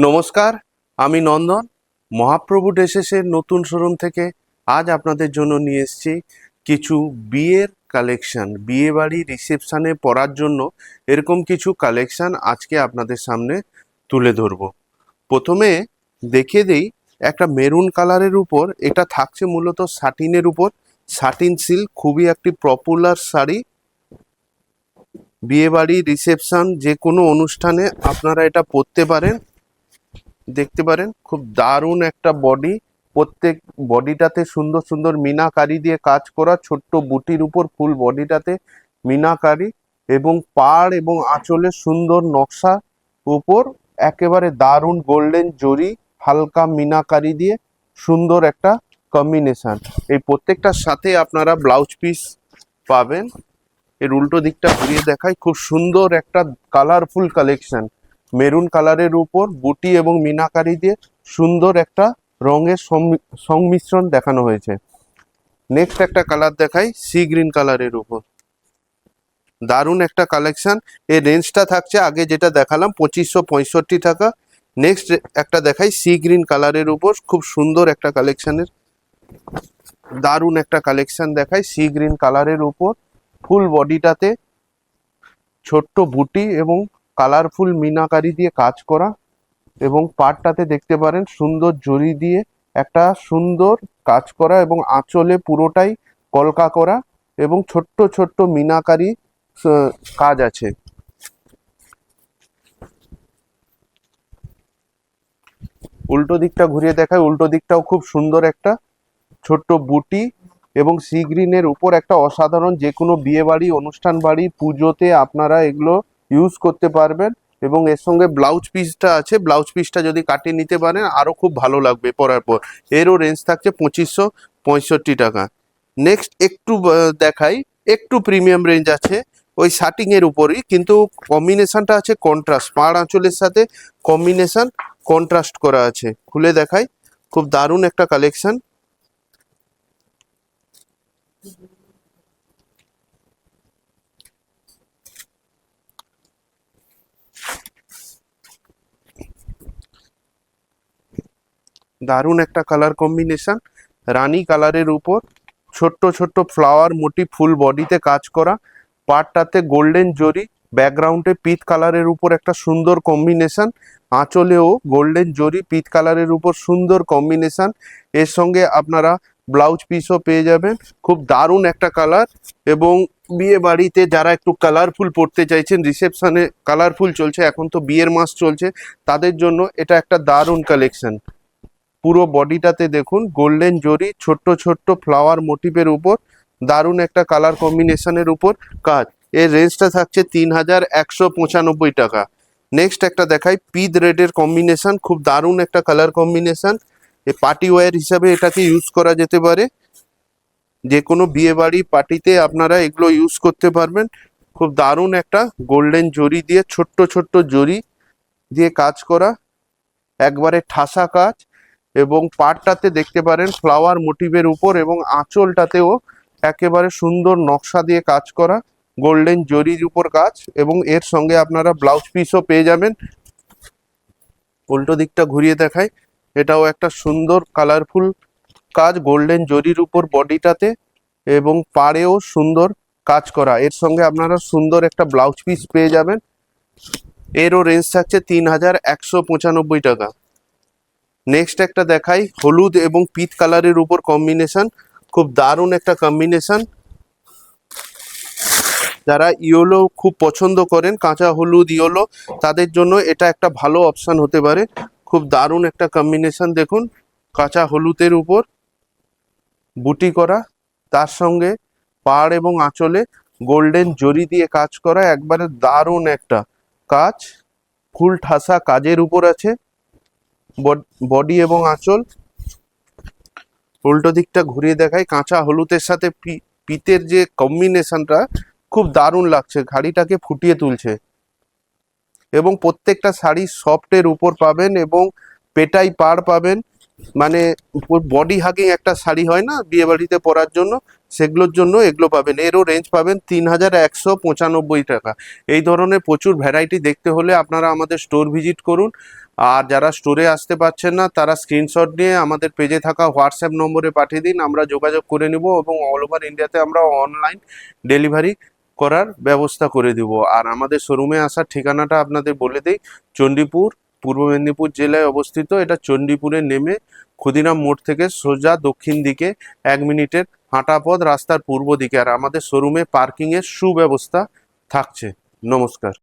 নমস্কার, আমি নন্দন। মহাপ্রভু ড্রেসেসের নতুন শোরুম থেকে আজ আপনাদের জন্য নিয়ে এসেছি কিছু বিয়ের কালেকশন। বিয়ে বাড়ি রিসেপশানে পরার জন্য এরকম কিছু কালেকশন আজকে আপনাদের সামনে তুলে ধরব। প্রথমে দেখিয়ে দিই, একটা মেরুন কালারের উপর এটা থাকছে মূলত সাটিনের উপর। সাটিন সিল্ক খুবই একটি পপুলার শাড়ি। বিয়ে বাড়ি রিসেপশন যে কোনো অনুষ্ঠানে আপনারা এটা পরতে পারেন। দেখতে পারেন খুব দারুণ একটা বডি, প্রত্যেক বডিটাতে সুন্দর সুন্দর মিনাকারি দিয়ে কাজ করা, ছোট্ট বুটির উপর ফুল বডিটাতে মিনাকারি এবং পাড় এবং আঁচলের সুন্দর নকশা উপর একেবারে দারুণ গোল্ডেন জরি হালকা মিনাকারি দিয়ে সুন্দর একটা কম্বিনেশন। এই প্রত্যেকটার সাথে আপনারা ব্লাউজ পিস পাবেন। এর উল্টো দিকটা ঘুরিয়ে দেখায়, খুব সুন্দর একটা কালারফুল কালেকশন। মেরুন কালারের উপর বুটি এবং মিনাকারি দিয়ে সুন্দর একটা রঙের সংমিশ্রণ দেখানো হয়েছে। নেক্সট একটা কালার দেখাই, সি গ্রিন কালারের উপর দারুণ একটা কালেকশন। এই রেঞ্জটা থাকছে আগে যেটা দেখালাম 2565 টাকা। নেক্সট একটা দেখাই সি গ্রিন কালারের উপর, খুব সুন্দর একটা কালেকশনের দারুণ একটা কালেকশন দেখাই। সি গ্রিন কালারের উপর ফুল বডিটাতে ছোট্ট বুটি এবং কালারফুল মিনাকারি দিয়ে কাজ করা এবং পাড়টাতে দেখতে পারেন সুন্দর জরি দিয়ে একটা সুন্দর কাজ করা এবং আঁচলে পুরোটাই কলকা করা এবং ছোট্ট ছোট্ট মিনাকারি কাজ আছে। উল্টো দিকটা ঘুরিয়ে দেখায়, উল্টো দিকটাও খুব সুন্দর একটা ছোট্ট বুটি এবং সি গ্রিনের উপর একটা অসাধারণ, যে কোনো বিয়ে বাড়ি অনুষ্ঠান বাড়ি পুজোতে আপনারা এগুলো ইউজ করতে পারবেন। এবং এর সঙ্গে ব্লাউজ পিসটা আছে, ব্লাউজ পিসটা যদি কাটিয়ে নিতে পারেন আরও খুব ভালো লাগবে পরার পর। এরও রেঞ্জ থাকছে 2565 টাকা। নেক্সট একটু দেখাই, একটু প্রিমিয়াম রেঞ্জ আছে ওই শার্টিংয়ের উপরই, কিন্তু কম্বিনেশনটা আছে কন্ট্রাস্ট, পাড় আঁচলের সাথে কম্বিনেশন কন্ট্রাস্ট করা আছে। খুলে দেখাই, খুব দারুণ একটা কালেকশন। দারুণ একটা কালার কম্বিনেশন, রানী কালারের উপর ছোট্ট ছোট্ট ফ্লাওয়ার মোটিভ ফুল বডিতে কাজ করা, পাড়টাতে গোল্ডেন জরি, ব্যাকগ্রাউন্ডে পিত কালারের উপর একটা সুন্দর কম্বিনেশন, আঁচলেও গোল্ডেন জরি পিত কালারের উপর সুন্দর কম্বিনেশন। এর সঙ্গে আপনারা ব্লাউজ পিসও পেয়ে যাবেন। খুব দারুণ একটা কালার এবং বিয়ে বাড়িতে যারা একটু কালারফুল পড়তে চাইছেন, রিসেপশনে কালারফুল চলছে, এখন তো বিয়ের মাস চলছে, তাদের জন্য এটা একটা দারুণ কালেকশন। পুরো বডিটাতে দেখুন গোল্ডেন জরি ছোট্ট ছোট্ট ফ্লাওয়ার মোটিভের উপর দারুণ একটা কালার কম্বিনেশনের উপর কাজ। এর রেঞ্জটা থাকছে 3195 টাকা। নেক্সট একটা দেখাই, পিদ রেডের কম্বিনেশন, খুব দারুণ একটা কালার কম্বিনেশন। এই পার্টি ওয়্যার হিসাবে এটাকে ইউজ করা যেতে পারে, যে কোনো বিয়ে বাড়ি পার্টিতে আপনারা এগুলো ইউজ করতে পারবেন। খুব দারুণ একটা গোল্ডেন জরি দিয়ে ছোট্ট ছোট্ট জরি দিয়ে কাজ করা, একবারে ঠাসা কাজ এবং পাড়টাতে দেখতে পারেন ফ্লাওয়ার মোটিভের উপর এবং আঁচলটাতেও একেবারে সুন্দর নকশা দিয়ে কাজ করা, গোল্ডেন জরির উপর কাজ এবং এর সঙ্গে আপনারা ব্লাউজ পিসও পেয়ে যাবেন। উল্টো দিকটা ঘুরিয়ে দেখায়, এটাও একটা সুন্দর কালারফুল কাজ গোল্ডেন জরির উপর বডিটাতে এবং পাড়েও সুন্দর কাজ করা। এর সঙ্গে আপনারা সুন্দর একটা ব্লাউজ পিস পেয়ে যাবেন। এরও রেঞ্জ থাকছে 3195 টাকা। নেক্সট একটা দেখাই, হলুদ এবং পিত কালারের উপর কম্বিনেশন, খুব দারুণ একটা কম্বিনেশন। যারা ইয়েলো খুব পছন্দ করেন, কাঁচা হলুদ ইয়েলো, তাদের জন্য এটা একটা ভালো অপশান হতে পারে। খুব দারুণ একটা কম্বিনেশন দেখুন, কাঁচা হলুদের উপর বুটি করা, তার সঙ্গে পাড় এবং আঁচলে গোল্ডেন জরি দিয়ে কাজ করা, একবারে দারুণ একটা কাজ, ফুল ঠাসা কাজের উপর আছে বডি এবং আঁচল। উল্টো দিকটা ঘুরিয়ে দেখাই, কাঁচা হলুদের সাথে পিতের যে কম্বিনেশনটা খুব দারুণ লাগছে, শাড়িটাকে ফুটিয়ে তুলছে। এবং প্রত্যেকটা শাড়ি সফটের উপর পাবেন এবং পেটাই পাড় পাবেন, মানে বডি হাগিং একটা শাড়ি হয় না বিয়ে বাড়িতে পরার জন্য, সেগুলোর জন্য এগুলো পাবেন। এরও রেঞ্জ পাবেন 3195 টাকা। এই ধরনের প্রচুর ভ্যারাইটি দেখতে হলে আপনারা আমাদের স্টোর ভিজিট করুন। আর যারা স্টোরে আসতে পারছেন না তারা স্ক্রিনশট নিয়ে আমাদের পেজে থাকা হোয়াটসঅ্যাপ নম্বরে পাঠিয়ে দিন, আমরা যোগাযোগ করে নেব এবং অল ওভার ইন্ডিয়াতে আমরা অনলাইন ডেলিভারি করার ব্যবস্থা করে দেব। আর আমাদের শোরুমে আসার ঠিকানাটা আপনাদের বলে দিই, চণ্ডীপুর, পূর্ব মেদিনীপুর জেলায় অবস্থিত। এটা চণ্ডীপুরে নেমে ক্ষুদিরাম মোড় থেকে সোজা দক্ষিণ দিকে 1 মিনিটের হাঁটা পথ রাস্তার পূর্ব দিকে। আর আমাদের শোরুমে পার্কিংয়ের সুব্যবস্থা থাকছে। নমস্কার।